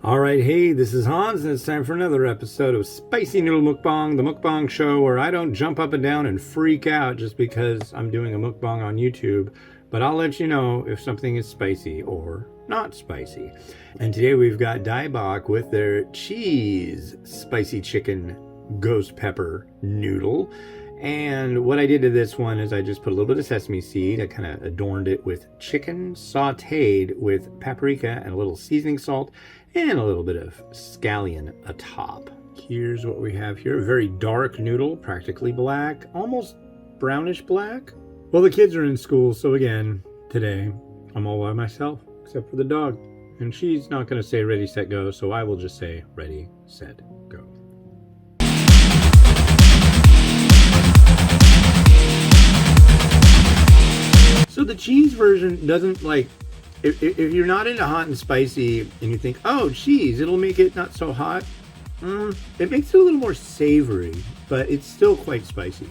Alright, hey, this is Hans, and it's time for another episode of Spicy Noodle Mukbang, the mukbang show where I don't jump up and down and freak out just because I'm doing a mukbang on YouTube, but I'll let you know if something is spicy or not spicy. And today we've got Daebak with their cheese spicy chicken ghost pepper noodle. And what I did to this one is I just put a little bit of sesame seed. I kind of adorned it with chicken sauteed with paprika and a little seasoning salt and a little bit of scallion atop. Here's what we have here. A very dark noodle, practically black, almost brownish black. Well, the kids are in school, so again, today I'm all by myself, except for the dog. And she's not going to say ready, set, go, so I will just say ready, set, go. So the cheese version doesn't like, if you're not into hot and spicy and you think, oh, cheese, it'll make it not so hot. It makes it a little more savory, but it's still quite spicy.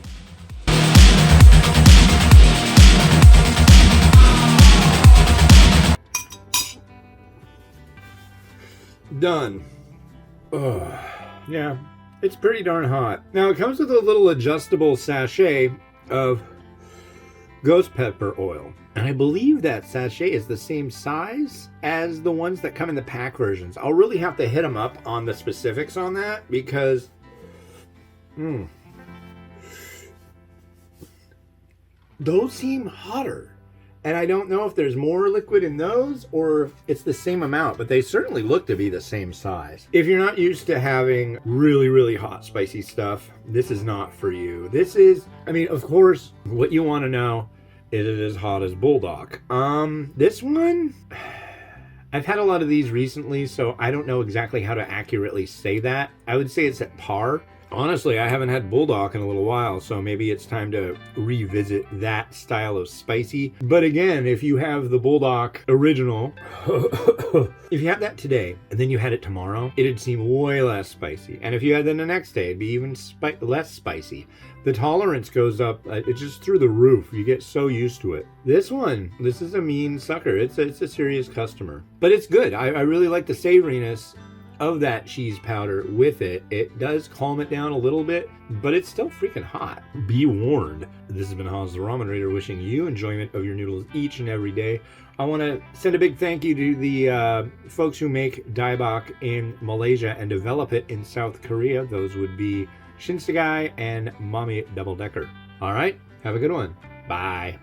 Done. Ugh. Yeah, it's pretty darn hot. Now it comes with a little adjustable sachet of ghost pepper oil. And I believe that sachet is the same size as the ones that come in the pack versions. I'll really have to hit them up on the specifics on that because those seem hotter. And I don't know if there's more liquid in those or it's the same amount, but they certainly look to be the same size. If you're not used to having really, really hot, spicy stuff, this is not for you. This is, I mean, of course, what you want to know is it as hot as Bulldog. This one, I've had a lot of these recently, so I don't know exactly how to accurately say that. I would say it's at par. Honestly, I haven't had Bulldog in a little while, so maybe it's time to revisit that style of spicy. But again, if you have the Bulldog original, if you have that today and then you had it tomorrow, it'd seem way less spicy. And if you had it the next day, it'd be even less spicy. The tolerance goes up, it's just through the roof. You get so used to it. This is a mean sucker. It's a serious customer. But it's good. I really like the savoriness of that cheese powder with it. It does calm it down a little bit, but it's still freaking hot. Be warned. This has been Hans the Ramen Raider wishing you enjoyment of your noodles each and every day. I want to send a big thank you to the folks who make Daebak in Malaysia and develop it in South Korea. Those would be Shinsegai and Mommy Double Decker. All right, have a good one. Bye.